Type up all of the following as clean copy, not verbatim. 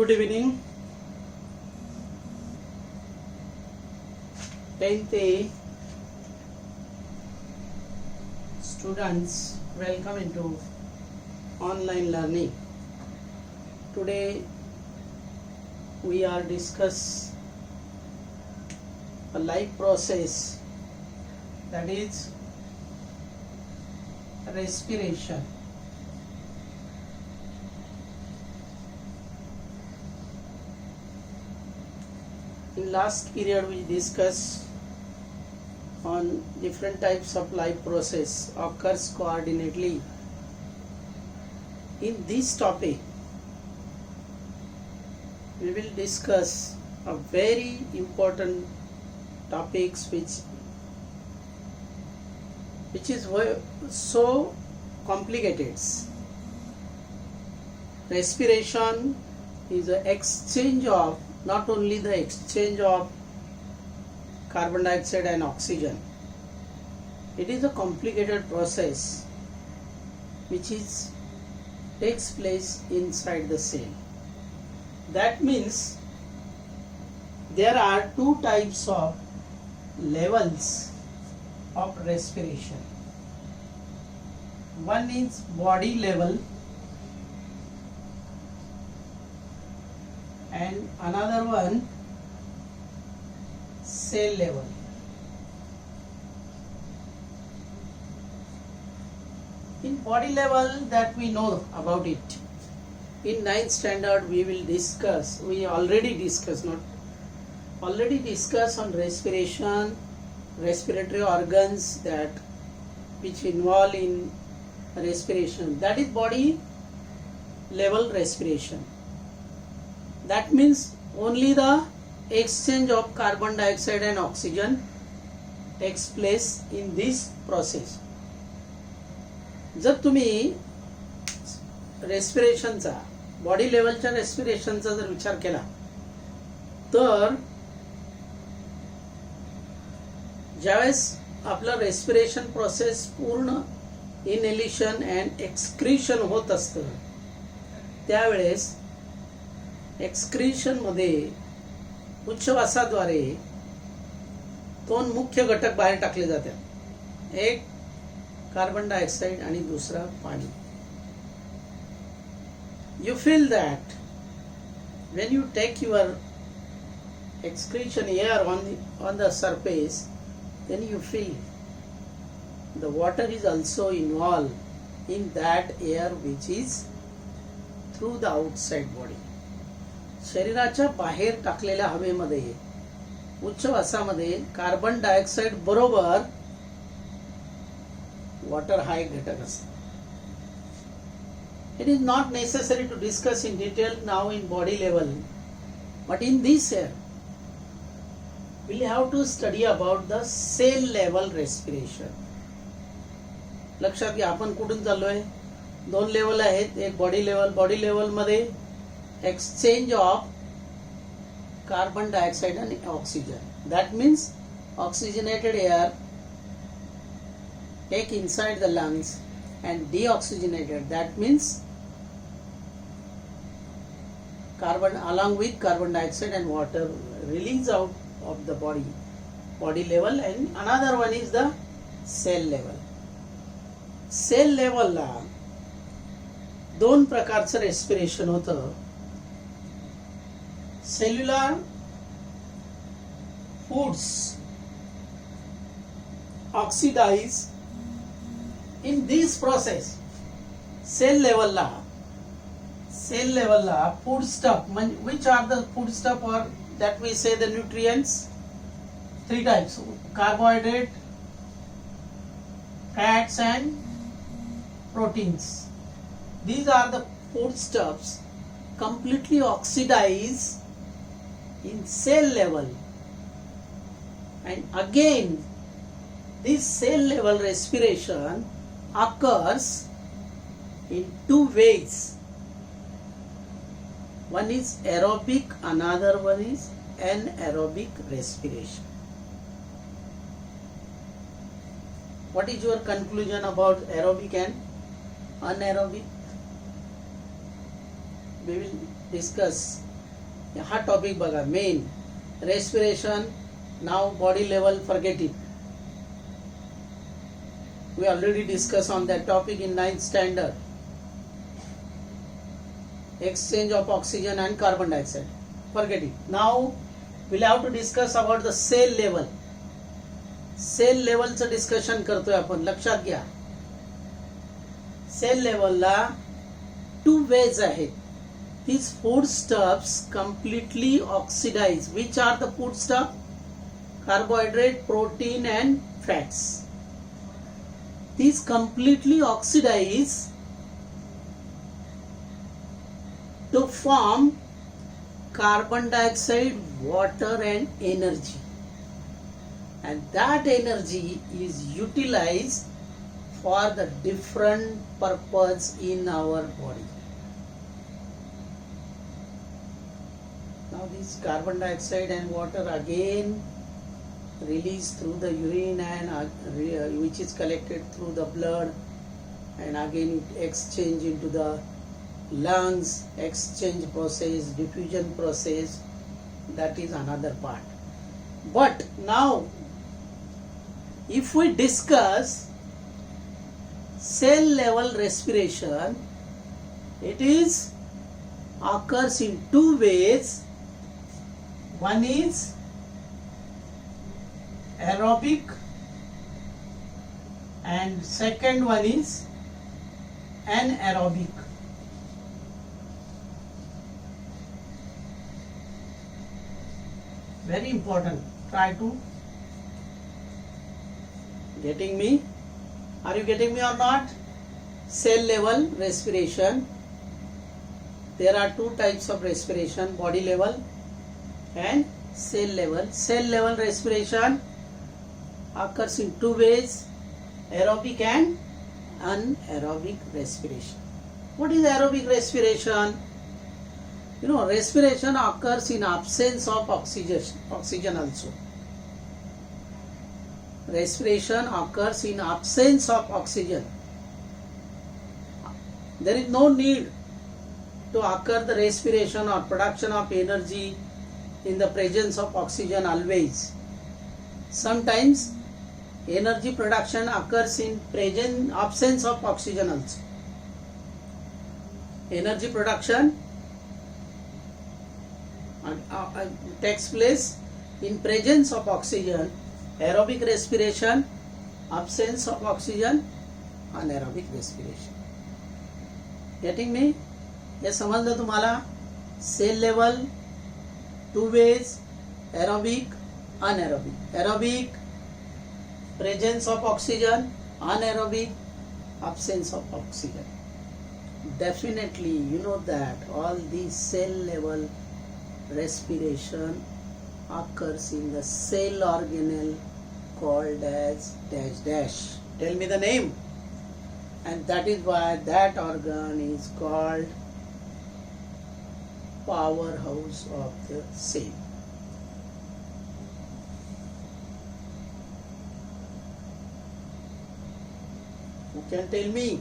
Good evening. 10th A students, welcome into online learning. Today we are discuss a life process, that is respiration. In last period we discussed on different types of life process occurs coordinately. In this topic we will discuss a very important topics which is so complicated. Respiration is an exchange of, not only the exchange of carbon dioxide and oxygen. It is a complicated process which takes place inside the cell. That means there are two types of levels of respiration. One is body level and another one cell level. In body level, that we know about it. In 9th standard we will discuss, we already discussed on respiration, respiratory organs that which involve in respiration. That is body level respiration. That means only the exchange of carbon dioxide and oxygen takes place in this process. जर तुम्ही रेस्पिरेशनचा, body लेवलच्या रेस्पिरेशनचा जर विचार केला तर ज्यावेळेस आपलं respiration process पूर्ण inhalation and excretion होत असतं त्यावेळेस एक्सक्रीशन मध्ये उच्छवासाद्वारे दोन मुख्य घटक बाहेर टाकले जातात, एक कार्बन डायऑक्साइड आणि दुसरा पाणी. You feel that when you take your excretion air on the surface, then you feel the water is also involved in that air which is through the outside body. शरीराच्या बाहेर टाकलेल्या हवेमध्ये उच्छवासामध्ये carbon dioxide बरोबर water हा एक घटक असतो. It is not necessary to discuss in detail now in body level, but in this year we will have to study about the cell level respiration. लक्षात घ्या आपण कुठून चाललोय, दोन लेवल आहेत, एक बॉडी लेवल मध्ये exchange of carbon dioxide and oxygen. That means oxygenated air take inside the lungs and deoxygenated, that means carbon along with carbon dioxide and water release out of the body level. And another one is the cell level. Cell level ला दोन प्रकारचं respiration होतं. Cellular foods oxidise in this process. Cell level ला food stuff, which are the food stuff or that we say the nutrients? Three types: carbohydrate, fats and proteins. These are the food stuffs completely oxidized in cell level, and again this cell level respiration occurs in two ways. One is aerobic, another one is anaerobic respiration. What is your conclusion about aerobic and anaerobic? We will discuss हा topic बघा main respiration. Now body level forget it. We already discussed on that topic in 9th standard. Exchange of oxygen and carbon dioxide. Forget it. Now we'll have to discuss about the cell level. Cell level चं discussion करतोय आपण. लक्षात घ्या. Cell level ला 2 ways आहेत. These foodstuffs completely oxidize. Which are the foodstuff? Carbohydrate, protein and fats. These completely oxidize to form carbon dioxide, water and energy, and that energy is utilized for the different purpose in our body. Now this carbon dioxide and water again released through the urine and which is collected through the blood, and again it exchange into the lungs, exchange process, diffusion process. That is another part. But now if we discuss cell level respiration, it is occurs in 2 ways. One is aerobic and second one is anaerobic. Very important. Try to getting me. Are you getting me or not? Cell level respiration. There are 2 types of respiration: body level and cell level. Cell level respiration occurs in 2 ways: aerobic and anaerobic respiration. What is aerobic respiration? You know, respiration occurs in absence of oxygen also. Respiration occurs in absence of oxygen. There is no need to occur the respiration or production of energy in the presence of oxygen always. Sometimes energy production occurs in absence of oxygen also. Energy production takes place in presence of oxygen. Aerobic respiration, absence of oxygen, anaerobic respiration. Getting me? हे समजलं तुम्हाला? Cell level 2 ways: aerobic, anaerobic. Aerobic, presence of oxygen; anaerobic, absence of oxygen. Definitely you know that all these cell level respiration occurs in the cell organelle called as dash dash. Tell me the name. And that is why that organ is called powerhouse of the cell. You can tell me.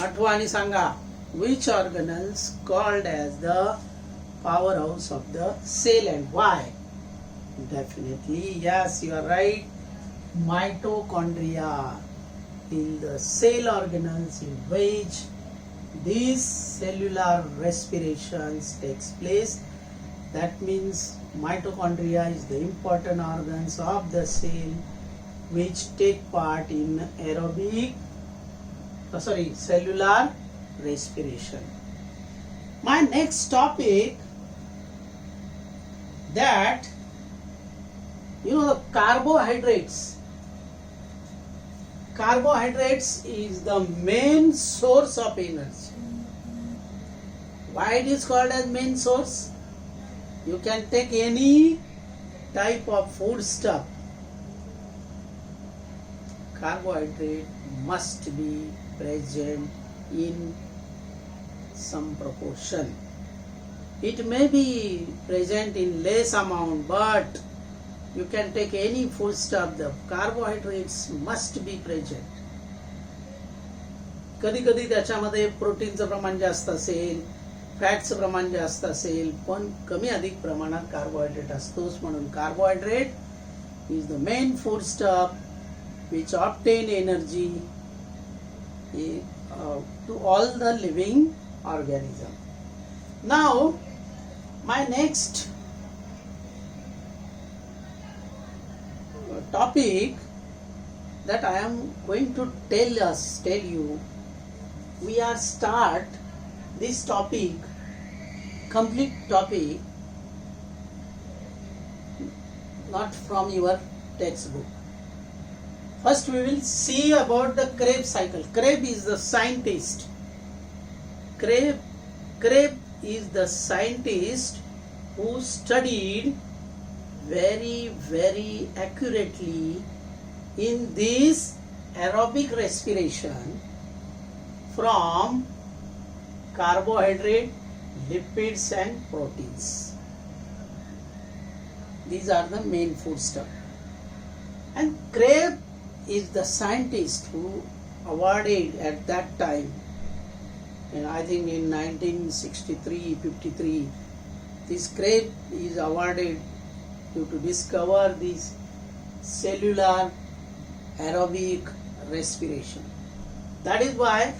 आठवा आणि सांगा. Which organelles called as the powerhouse of the cell and why? Definitely, yes, you are right. Mitochondria. In the cell organelles in which these cellular respirations takes place. That means mitochondria is the important organs of the cell which take part in cellular respiration. My next topic, that the carbohydrates. Carbohydrates is the main source of energy. Why it is called as main source? You can take any type of food stuff. Carbohydrate must be present in some proportion. It may be present in less amount, but you can take any food stuff, the carbohydrates must be present. कधी कधी त्याच्यामध्ये प्रोटीनचं प्रमाण जास्त असेल, फॅटचं प्रमाण जास्त असेल पण कमी अधिक प्रमाणात कार्बोहायड्रेट असतोच, म्हणून carbohydrate is the main food stuff which obtain energy to all the living organism. Now my next topic that I am going to tell you, we are start this topic, complete topic, not from your textbook. First we will see about the Krebs cycle. Krebs is the scientist. Krebs is the scientist who studied very accurately in this aerobic respiration from carbohydrate, lipids and proteins. These are the main foodstuff. And Krebs is the scientist who awarded at that time, and I think in 1963-53, this Krebs is awarded to discover this cellular aerobic respiration. That is why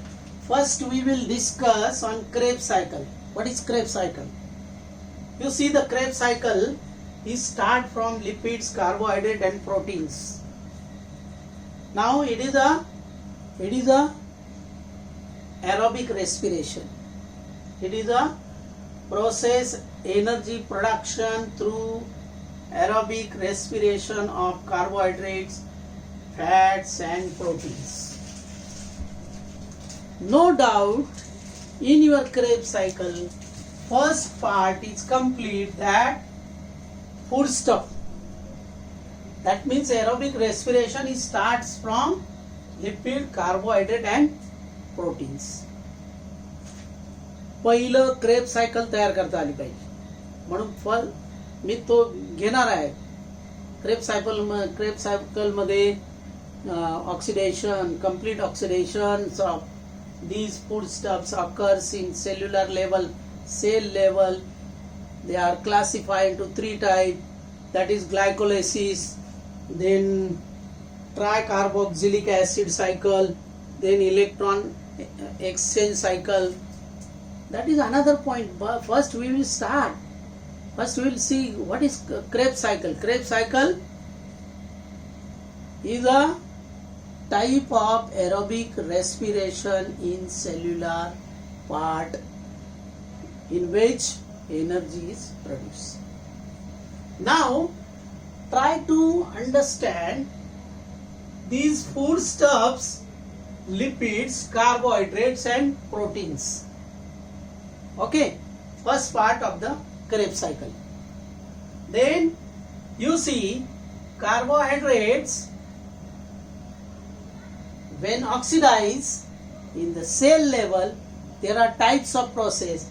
first we will discuss on Krebs cycle. What is Krebs cycle? You see, the Krebs cycle is start from lipids, carbohydrate and proteins. Now it is a aerobic respiration. It is a process energy production through aerobic respiration of carbohydrates, fats and proteins. No doubt in your Krebs cycle, first part is complete, that food stuff. That means aerobic respiration starts from lipid, carbohydrate and proteins. पहिलं Krebs cycle तयार करता आली पाहिजे, म्हणून मी तो घेणार आहे. Krebs cycle मध्ये oxidation, complete oxidation of these foodstuffs occurs in cellular level, cell level. They are classified into three types, that is glycolysis, then tricarboxylic acid cycle, then electron exchange cycle. That is another point. But first we will see what is Krebs cycle. Krebs cycle is a type of aerobic respiration in cellular part in which energy is produced. Now try to understand these foodstuffs, lipids, carbohydrates and proteins. Okay, first part of the Krebs cycle. Then you see carbohydrates when oxidized in the cell level, there are types of process.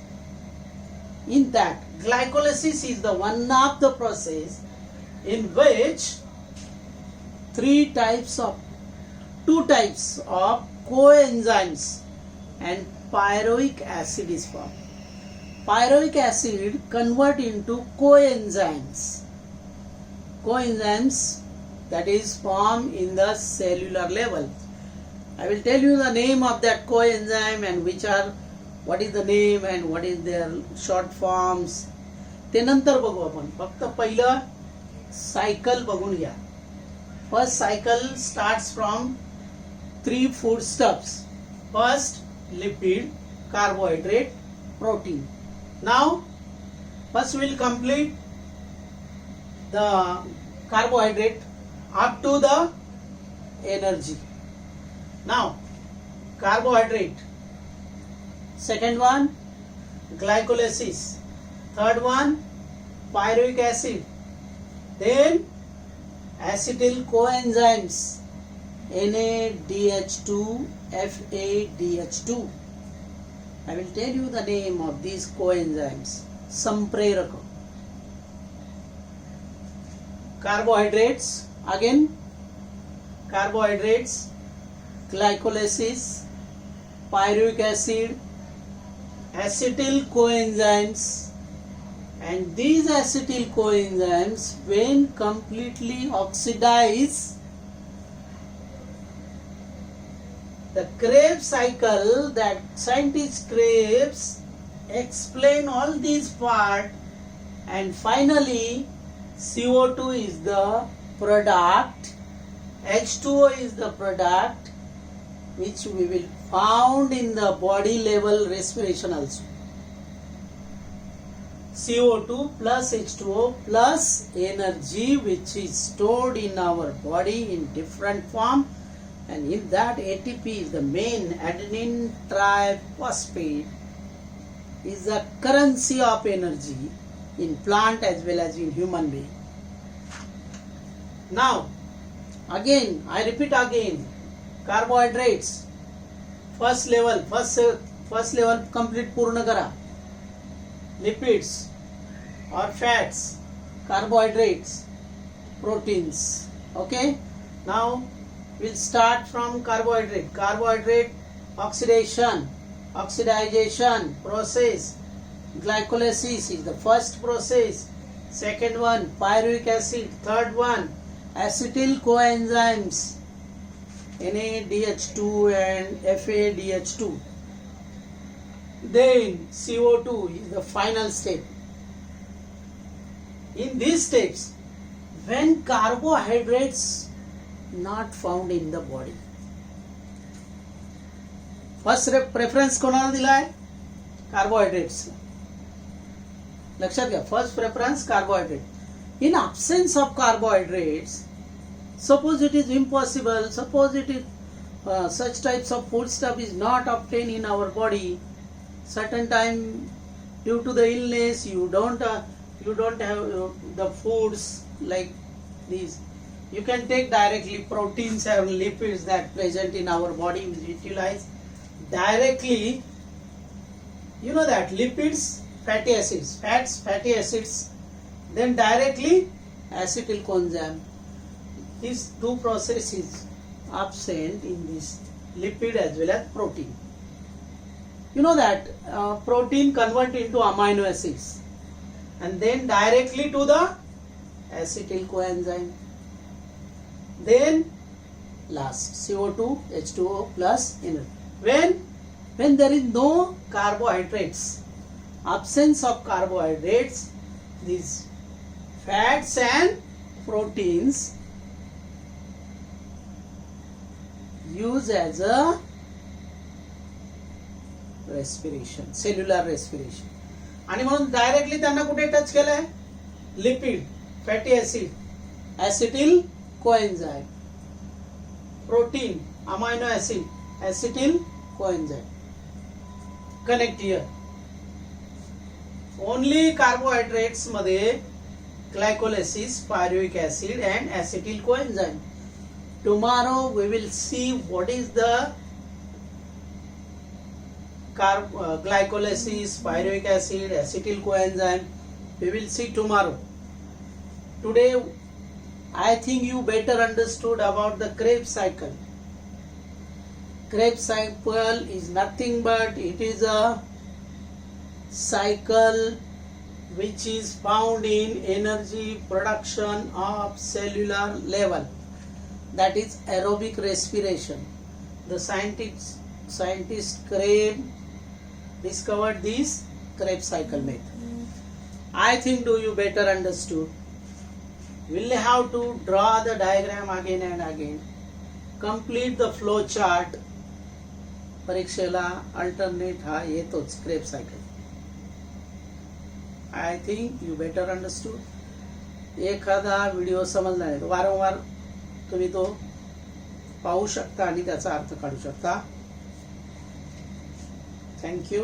In that, glycolysis is the one of the process in which two types of coenzymes and pyruvic acid is formed. Pyruvic acid convert into coenzymes that is formed in the cellular level. I will tell you the name of that coenzyme and what is the name and what is their short forms. ते नंतर बघू आपण. फक्त पहिलं cycle बघून घ्या. First cycle starts from three foodstuffs. First, lipid, carbohydrate, protein. Now, first we will complete the carbohydrate up to the energy. Now, carbohydrate. Second one, glycolysis. Third one, pyruvic acid. Then, acetyl coenzymes, NADH2, FADH2. I will tell you the name of these coenzymes. Sampreraka. Carbohydrates, again, carbohydrates, glycolysis, pyruvic acid, acetyl coenzymes, and these acetyl coenzymes, when completely oxidized, the Krebs cycle that scientist Krebs explain all these part, and finally CO2 is the product, H2O is the product, which we will found in the body level respiration also. CO2 plus H2O plus energy which is stored in our body in different form, and in that ATP is the main, adenine triphosphate is the currency of energy in plant as well as in human being. Now again I repeat again, carbohydrates first level complete पूर्ण करा, lipids or fats, carbohydrates, proteins. Okay, now we'll start from carbohydrate. Carbohydrate oxidation process, glycolysis is the first process, second one pyruvic acid, third one acetyl coenzymes NADH2 and FADH2, then CO2 is the final step. In these steps, when carbohydrates not found in the body, first preference कोणाला दिलाय? Carbohydrates. लक्षात घ्या, first preference carbohydrate. In absence of carbohydrates, suppose it is impossible, suppose it is such types of food stuff is not obtained in our body, certain time due to the illness you don't have the foods like these, you can take directly proteins and lipids that present in our body, we utilize directly. You know that lipids, fatty acids, fats, fatty acids, then directly acetyl coenzyme. These two processes absent in this lipid as well as protein. You know that protein convert into amino acids and then directly to the acetyl coenzyme. Then last CO2, H2O plus energy. When there is no carbohydrates, absence of carbohydrates, these fats and proteins use as a respiration, cellular respiration. आणि म्हणून directly त्यांना कुठे touch केलंय? Lipid, fatty acid, acetyl coenzyme, protein, amino acid, acetyl coenzyme. Connect here. Only carbohydrates मध्ये glycolysis, pyruvic acid and acetyl coenzyme. Tomorrow we will see what is the glycolysis, pyruvic acid, acetyl coenzyme. We will see tomorrow. Today I think you better understood about the Krebs cycle. Krebs cycle is nothing but it is a cycle which is found in energy production of cellular level, that is aerobic respiration. The scientist Krebs discovered this Krebs cycle method. I think do you better understood. We'll have to draw the diagram again and again. Complete the flow chart. परीक्षेला alternate हा येतोच Krebs cycle. I think you better understood. एखादा video समजला नाही, वारंवार तुम्ही तो पाहू शकता आणि त्याचा अर्थ काढू शकता. Thank you.